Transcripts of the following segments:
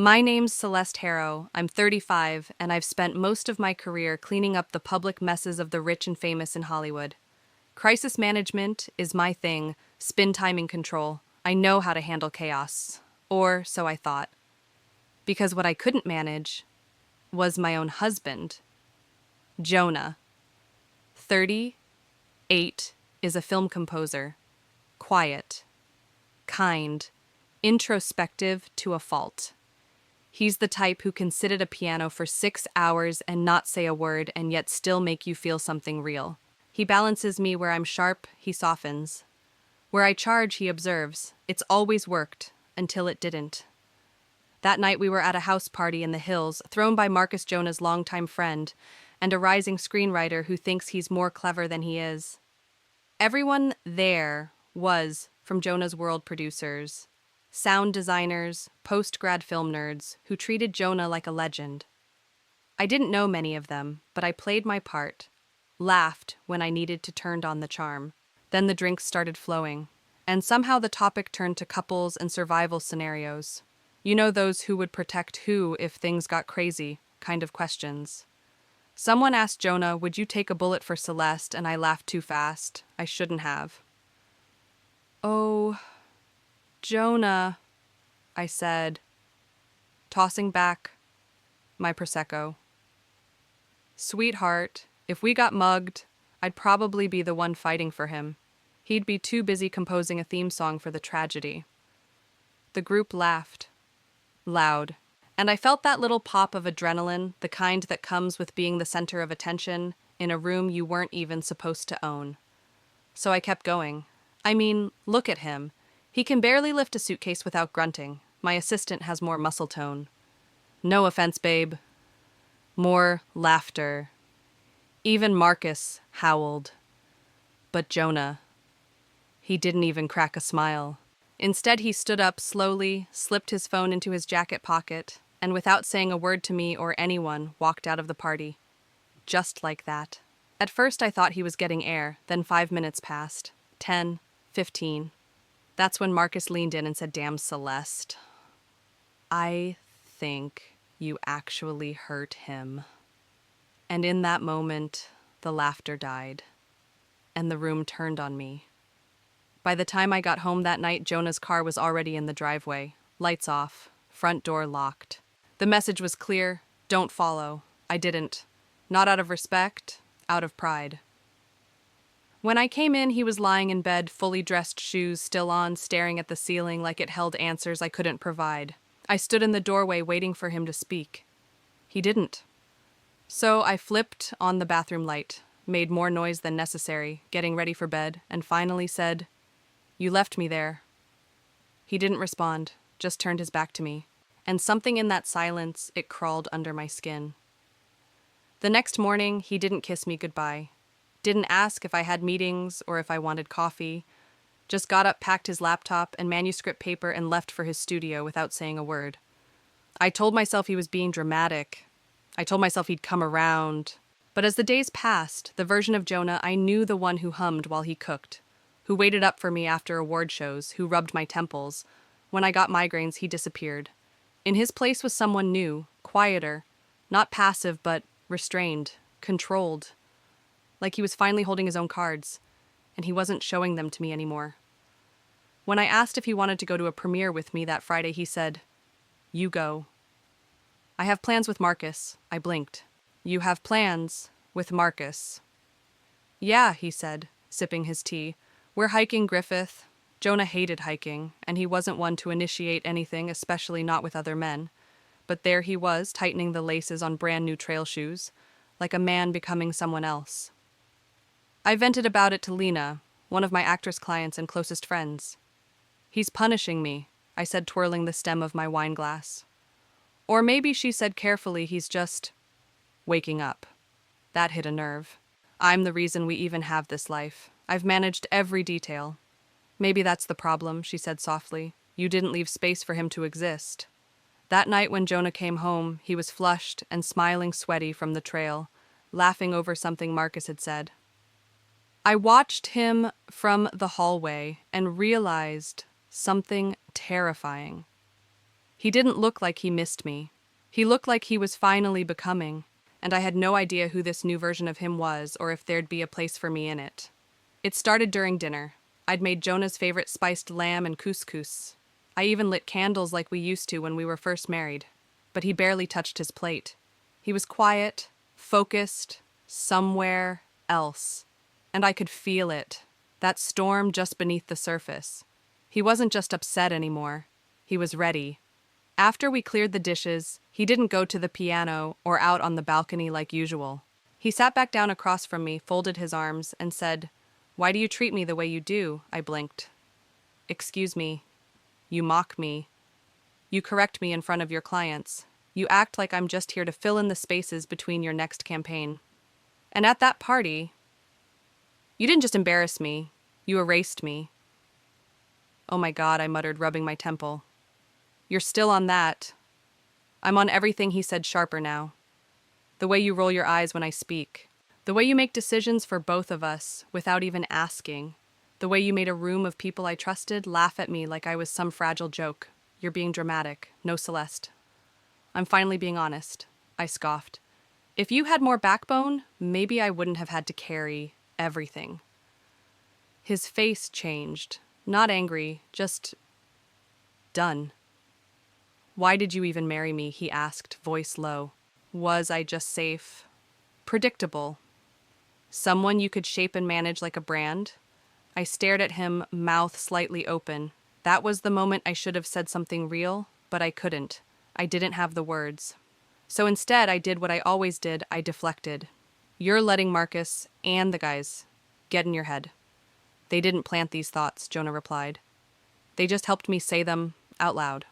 My name's Celeste Harrow. I'm 35, and I've spent most of my career cleaning up the public messes of the rich and famous in Hollywood. Crisis management is my thing, spin timing control. I know how to handle chaos. Or so I thought. Because what I couldn't manage was my own husband, Jonah. 38, is a film composer. Quiet, kind, introspective to a fault. He's the type who can sit at a piano for 6 hours and not say a word and yet still make you feel something real. He balances me where I'm sharp, he softens. Where I charge, he observes. It's always worked, until it didn't. That night we were at a house party in the hills, thrown by Marcus Jonah's longtime friend, and a rising screenwriter who thinks he's more clever than he is. Everyone there was from Jonah's World producers, sound designers, post-grad film nerds who treated Jonah like a legend. I didn't know many of them, but I played my part, laughed when I needed to turn on the charm. Then the drinks started flowing, and somehow the topic turned to couples and survival scenarios. You know, those who would protect who if things got crazy kind of questions. Someone asked Jonah, "Would you take a bullet for Celeste?" and I laughed too fast. I shouldn't have. "Oh, Jonah," I said, tossing back my Prosecco. "Sweetheart, if we got mugged, I'd probably be the one fighting for him. He'd be too busy composing a theme song for the tragedy." The group laughed. Loud. And I felt that little pop of adrenaline, the kind that comes with being the center of attention in a room you weren't even supposed to own. So I kept going. I mean, look at him. He can barely lift a suitcase without grunting. My assistant has more muscle tone. No offense, babe. More laughter. Even Marcus howled. But Jonah, he didn't even crack a smile. Instead, he stood up slowly, slipped his phone into his jacket pocket, and without saying a word to me or anyone, walked out of the party. Just like that. At first, I thought he was getting air, then 5 minutes passed. 10, 15. That's when Marcus leaned in and said, "Damn, Celeste. I think you actually hurt him." And in that moment, the laughter died, and the room turned on me. By the time I got home that night, Jonah's car was already in the driveway. Lights off, front door locked. The message was clear: don't follow. I didn't. Not out of respect, out of pride. When I came in, he was lying in bed, fully dressed, shoes still on, staring at the ceiling like it held answers I couldn't provide. I stood in the doorway waiting for him to speak. He didn't. So I flipped on the bathroom light, made more noise than necessary, getting ready for bed, and finally said, "You left me there." He didn't respond, just turned his back to me, and something in that silence, it crawled under my skin. The next morning, he didn't kiss me goodbye. Didn't ask if I had meetings or if I wanted coffee. Just got up, packed his laptop and manuscript paper, and left for his studio without saying a word. I told myself he was being dramatic. I told myself he'd come around. But as the days passed, the version of Jonah I knew, the one who hummed while he cooked, who waited up for me after award shows, who rubbed my temples. When I got migraines, he disappeared. In his place was someone new, quieter, not passive but restrained, controlled. Like he was finally holding his own cards, and he wasn't showing them to me anymore. When I asked if he wanted to go to a premiere with me that Friday, he said, "You go." "I have plans with Marcus." I blinked. "You have plans with Marcus?" "Yeah," he said, sipping his tea. "We're hiking Griffith." Jonah hated hiking, and he wasn't one to initiate anything, especially not with other men. But there he was, tightening the laces on brand new trail shoes, like a man becoming someone else. I vented about it to Lena, one of my actress clients and closest friends. "He's punishing me," I said, twirling the stem of my wine glass. Or maybe, she said carefully, he's just waking up. That hit a nerve. I'm the reason we even have this life. I've managed every detail. "Maybe that's the problem," she said softly. "You didn't leave space for him to exist." That night when Jonah came home, he was flushed and smiling, sweaty from the trail, laughing over something Marcus had said. I watched him from the hallway and realized something terrifying. He didn't look like he missed me. He looked like he was finally becoming, and I had no idea who this new version of him was or if there'd be a place for me in it. It started during dinner. I'd made Jonah's favorite spiced lamb and couscous. I even lit candles like we used to when we were first married. But he barely touched his plate. He was quiet, focused, somewhere else. And I could feel it. That storm just beneath the surface. He wasn't just upset anymore. He was ready. After we cleared the dishes, he didn't go to the piano or out on the balcony like usual. He sat back down across from me, folded his arms, and said, "Why do you treat me the way you do?" I blinked. "Excuse me. You mock me. You correct me in front of your clients. You act like I'm just here to fill in the spaces between your next campaign. And at that party, you didn't just embarrass me, you erased me." "Oh my God," I muttered, rubbing my temple. "You're still on that." "I'm on everything," he said, sharper now. "The way you roll your eyes when I speak. The way you make decisions for both of us without even asking. The way you made a room of people I trusted laugh at me like I was some fragile joke. You're being dramatic. No, Celeste. I'm finally being honest." I scoffed. "If you had more backbone, maybe I wouldn't have had to carry everything." His face changed. Not angry, just done. "Why did you even marry me?" he asked, voice low. "Was I just safe? Predictable? Someone you could shape and manage like a brand?" I stared at him, mouth slightly open. That was the moment I should have said something real, but I couldn't. I didn't have the words. So instead, I did what I always did. I deflected. "You're letting Marcus and the guys get in your head." "They didn't plant these thoughts," Jonah replied. "They just helped me say them out loud."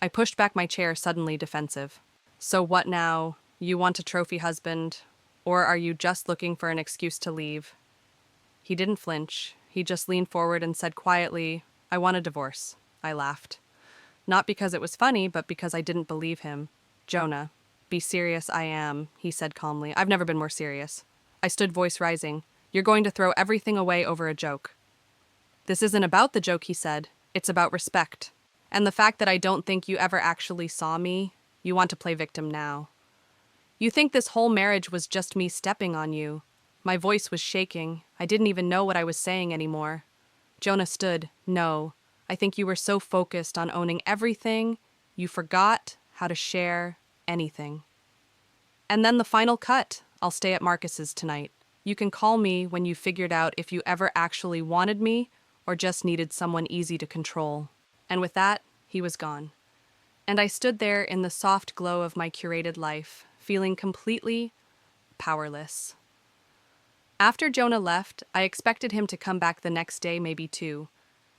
I pushed back my chair, suddenly defensive. "So what now? You want a trophy husband? Or are you just looking for an excuse to leave?" He didn't flinch. He just leaned forward and said quietly, "I want a divorce." I laughed. Not because it was funny, but because I didn't believe him. "Jonah, be serious." "I am," he said calmly. "I've never been more serious." I stood, voice rising. "You're going to throw everything away over a joke." "This isn't about the joke," he said. "It's about respect. And the fact that I don't think you ever actually saw me, you want to play victim now. You think this whole marriage was just me stepping on you." My voice was shaking. I didn't even know what I was saying anymore. Jonah stood. "No. I think you were so focused on owning everything, you forgot how to share anything." And then the final cut. "I'll stay at Marcus's tonight. You can call me when you figured out if you ever actually wanted me or just needed someone easy to control." And with that, he was gone. And I stood there in the soft glow of my curated life, feeling completely powerless. After Jonah left, I expected him to come back the next day, maybe two.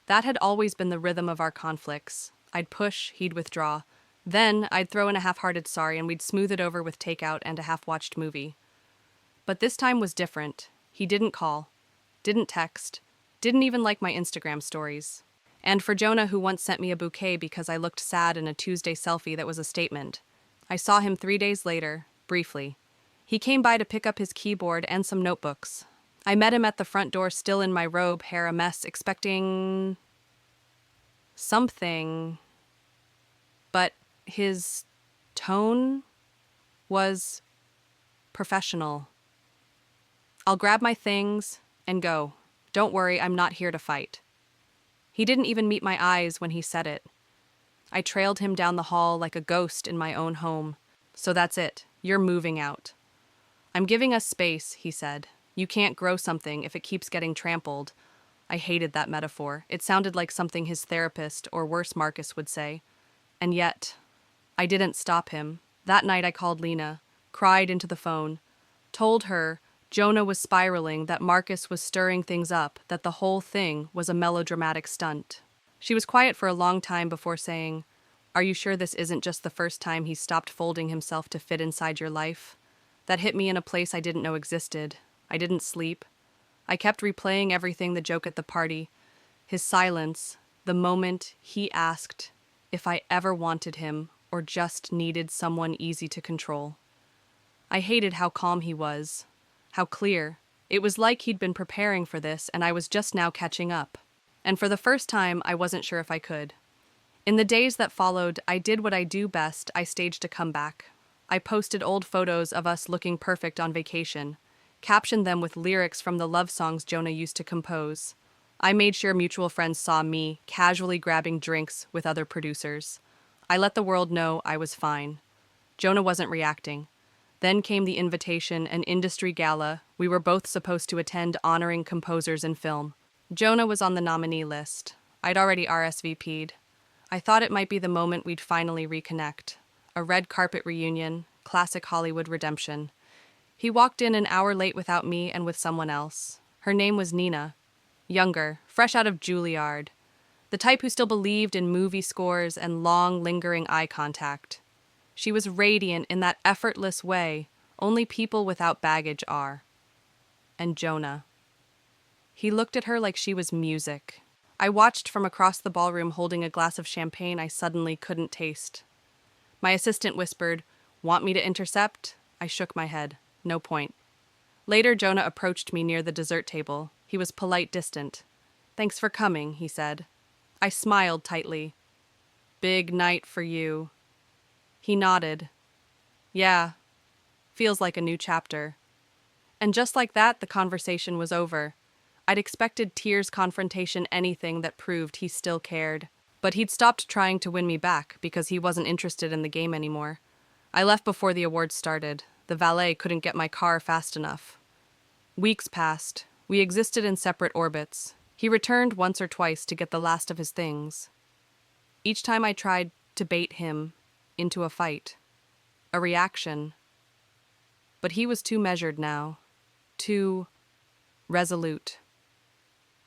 That had always been the rhythm of our conflicts. I'd push, he'd withdraw. Then I'd throw in a half-hearted sorry and we'd smooth it over with takeout and a half-watched movie. But this time was different. He didn't call, didn't text, didn't even like my Instagram stories. And for Jonah, who once sent me a bouquet because I looked sad in a Tuesday selfie that was a statement, I saw him 3 days later, briefly. He came by to pick up his keyboard and some notebooks. I met him at the front door, still in my robe, hair a mess, expecting something. But his tone was professional. "I'll grab my things and go. Don't worry, I'm not here to fight." He didn't even meet my eyes when he said it. I trailed him down the hall like a ghost in my own home. "So that's it. You're moving out." "I'm giving us space," he said. "You can't grow something if it keeps getting trampled." I hated that metaphor. It sounded like something his therapist, or worse, Marcus, would say. And yet, I didn't stop him. That night I called Lena, cried into the phone, told her Jonah was spiraling, that Marcus was stirring things up, that the whole thing was a melodramatic stunt. She was quiet for a long time before saying, "Are you sure this isn't just the first time he's stopped folding himself to fit inside your life?" That hit me in a place I didn't know existed. I didn't sleep. I kept replaying everything, the joke at the party, his silence, the moment he asked if I ever wanted him or just needed someone easy to control. I hated how calm he was, how clear. It was like he'd been preparing for this and I was just now catching up. And for the first time, I wasn't sure if I could. In the days that followed, I did what I do best. I staged a comeback. I posted old photos of us looking perfect on vacation, captioned them with lyrics from the love songs Jonah used to compose. I made sure mutual friends saw me casually grabbing drinks with other producers. I let the world know I was fine. Jonah wasn't reacting. Then came the invitation, an industry gala we were both supposed to attend honoring composers in film. Jonah was on the nominee list. I'd already RSVP'd. I thought it might be the moment we'd finally reconnect. A red carpet reunion, classic Hollywood redemption. He walked in an hour late without me and with someone else. Her name was Nina. Younger, fresh out of Juilliard. The type who still believed in movie scores and long, lingering eye contact. She was radiant in that effortless way only people without baggage are. And Jonah. He looked at her like she was music. I watched from across the ballroom holding a glass of champagne I suddenly couldn't taste. My assistant whispered, "Want me to intercept?" I shook my head. No point. Later, Jonah approached me near the dessert table. He was polite, distant. "Thanks for coming," he said. I smiled tightly. "Big night for you." He nodded. "Yeah, feels like a new chapter." And just like that, the conversation was over. I'd expected tears, confrontation, anything that proved he still cared. But he'd stopped trying to win me back because he wasn't interested in the game anymore. I left before the awards started. The valet couldn't get my car fast enough. Weeks passed. We existed in separate orbits. He returned once or twice to get the last of his things. Each time I tried to bait him into a fight, a reaction. But he was too measured now, too resolute.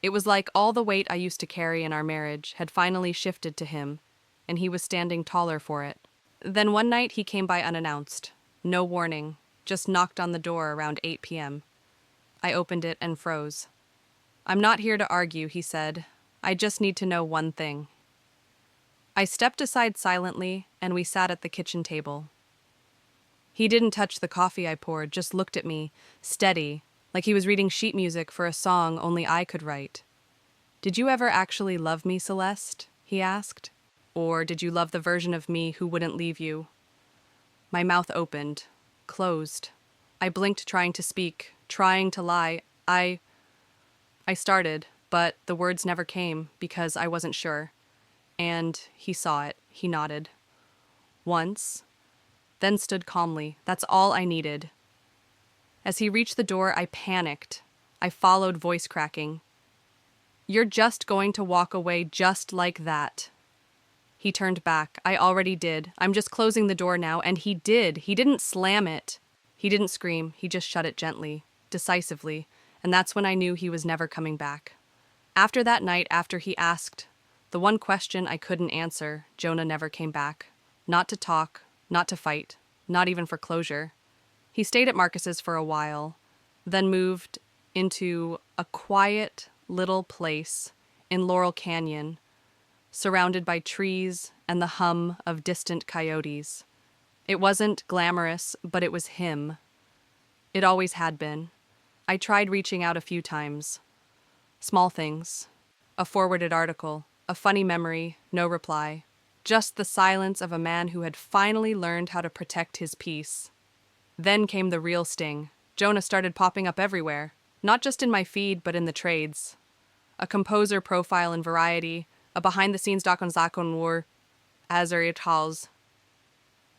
It was like all the weight I used to carry in our marriage had finally shifted to him, and he was standing taller for it. Then one night he came by unannounced. No warning, just knocked on the door around 8 p.m. I opened it and froze. "I'm not here to argue," he said. "I just need to know one thing." I stepped aside silently, and we sat at the kitchen table. He didn't touch the coffee I poured, just looked at me, steady, like he was reading sheet music for a song only I could write. "Did you ever actually love me, Celeste?" he asked. "Or did you love the version of me who wouldn't leave you?" My mouth opened, closed. I blinked, trying to speak, trying to lie. I started, but the words never came because I wasn't sure. And he saw it. He nodded. Once, then stood calmly. That's all I needed. As he reached the door, I panicked. I followed, voice cracking. "You're just going to walk away just like that." He turned back. I already did. "I'm just closing the door now," and he did. He didn't slam it. He didn't scream. He just shut it gently, decisively, and that's when I knew he was never coming back. After that night, after he asked the one question I couldn't answer, Jonah never came back. Not to talk, not to fight, not even for closure. He stayed at Marcus's for a while, then moved into a quiet little place in Laurel Canyon, surrounded by trees and the hum of distant coyotes. It wasn't glamorous, but it was him. It always had been. I tried reaching out a few times. Small things. A forwarded article. A funny memory. No reply. Just the silence of a man who had finally learned how to protect his peace. Then came the real sting. Jonah started popping up everywhere. Not just in my feed, but in the trades. A composer profile in Variety. A behind-the-scenes doc on Zakon Azeritals.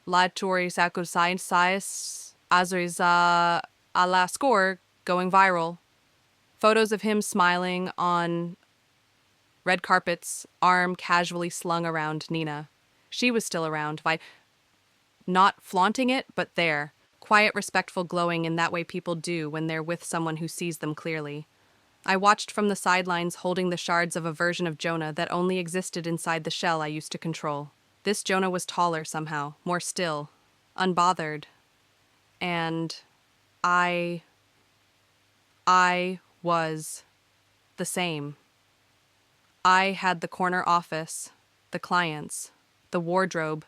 Latori Sako Science Azriza a la score going viral. Photos of him smiling on red carpets, arm casually slung around Nina. She was still around, not flaunting it, but there. Quiet, respectful, glowing in that way people do when they're with someone who sees them clearly. I watched from the sidelines, holding the shards of a version of Jonah that only existed inside the shell I used to control. This Jonah was taller somehow, more still, unbothered. And I was the same. I had the corner office, the clients, the wardrobe,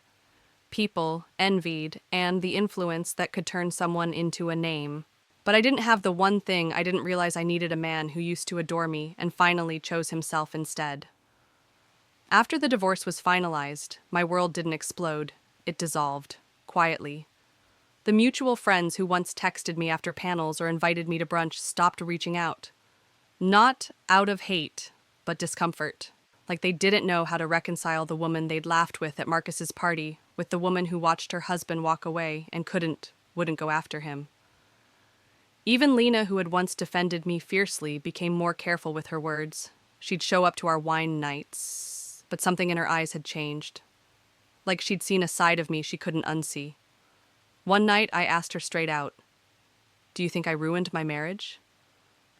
people envied, and the influence that could turn someone into a name. But I didn't have the one thing. I didn't realize I needed a man who used to adore me and finally chose himself instead. After the divorce was finalized, my world didn't explode. It dissolved, quietly. The mutual friends who once texted me after panels or invited me to brunch stopped reaching out. Not out of hate, but discomfort. Like they didn't know how to reconcile the woman they'd laughed with at Marcus's party with the woman who watched her husband walk away and wouldn't go after him. Even Lena, who had once defended me fiercely, became more careful with her words. She'd show up to our wine nights, but something in her eyes had changed. Like she'd seen a side of me she couldn't unsee. One night, I asked her straight out, "Do you think I ruined my marriage?"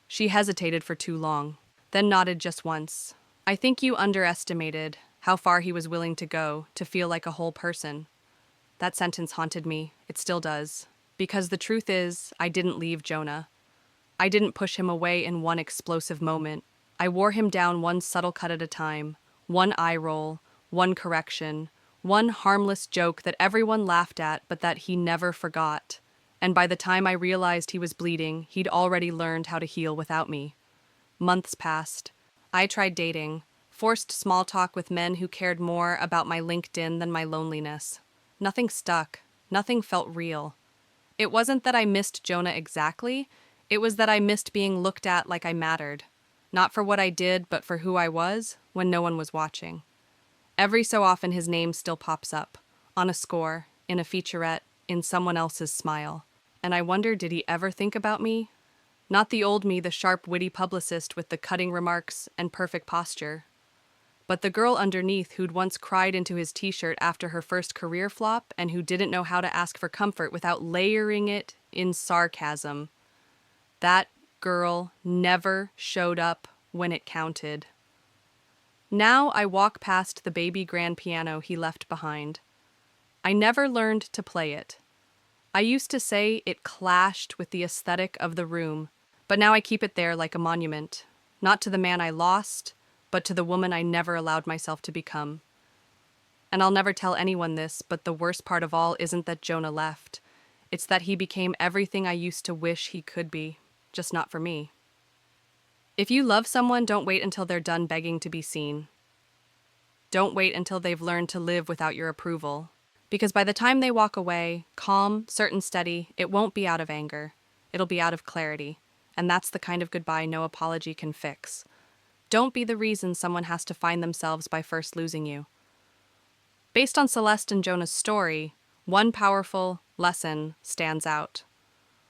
She hesitated for too long, then nodded just once. "I think you underestimated how far he was willing to go to feel like a whole person." That sentence haunted me. It still does. Because the truth is, I didn't leave Jonah. I didn't push him away in one explosive moment. I wore him down one subtle cut at a time, one eye roll, one correction, one harmless joke that everyone laughed at but that he never forgot. And by the time I realized he was bleeding, he'd already learned how to heal without me. Months passed. I tried dating, forced small talk with men who cared more about my LinkedIn than my loneliness. Nothing stuck. Nothing felt real. It wasn't that I missed Jonah exactly, it was that I missed being looked at like I mattered. Not for what I did, but for who I was when no one was watching. Every so often his name still pops up, on a score, in a featurette, in someone else's smile. And I wonder, did he ever think about me? Not the old me, the sharp, witty publicist with the cutting remarks and perfect posture, but the girl underneath who'd once cried into his t-shirt after her first career flop and who didn't know how to ask for comfort without layering it in sarcasm. That girl never showed up when it counted. Now I walk past the baby grand piano he left behind. I never learned to play it. I used to say it clashed with the aesthetic of the room, but now I keep it there like a monument, not to the man I lost, but to the woman I never allowed myself to become. And I'll never tell anyone this, but the worst part of all isn't that Jonah left. It's that he became everything I used to wish he could be, just not for me. If you love someone, don't wait until they're done begging to be seen. Don't wait until they've learned to live without your approval. Because by the time they walk away, calm, certain, steady, it won't be out of anger. It'll be out of clarity. And that's the kind of goodbye no apology can fix. Don't be the reason someone has to find themselves by first losing you. Based on Celeste and Jonah's story, one powerful lesson stands out.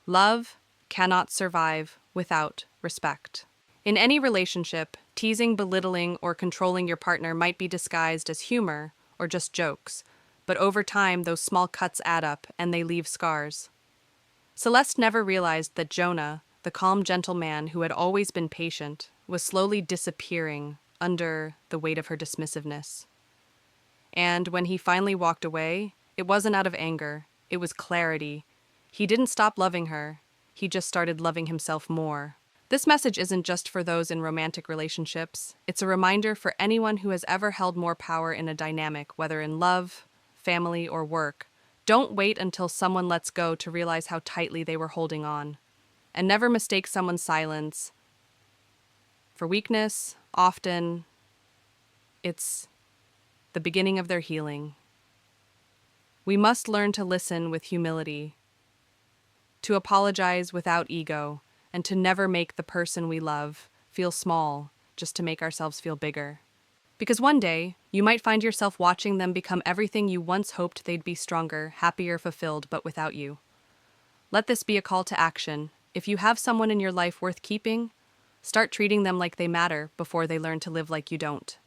Love cannot survive without respect. In any relationship, teasing, belittling, or controlling your partner might be disguised as humor or just jokes, but over time those small cuts add up and they leave scars. Celeste never realized that Jonah, the calm, gentle man who had always been patient, was slowly disappearing under the weight of her dismissiveness. And when he finally walked away, it wasn't out of anger, it was clarity. He didn't stop loving her, he just started loving himself more. This message isn't just for those in romantic relationships, it's a reminder for anyone who has ever held more power in a dynamic, whether in love, family, or work. Don't wait until someone lets go to realize how tightly they were holding on. And never mistake someone's silence for weakness. Often, it's the beginning of their healing. We must learn to listen with humility, to apologize without ego, and to never make the person we love feel small just to make ourselves feel bigger. Because one day, you might find yourself watching them become everything you once hoped they'd be: stronger, happier, fulfilled, but without you. Let this be a call to action. If you have someone in your life worth keeping, start treating them like they matter before they learn to live like you don't.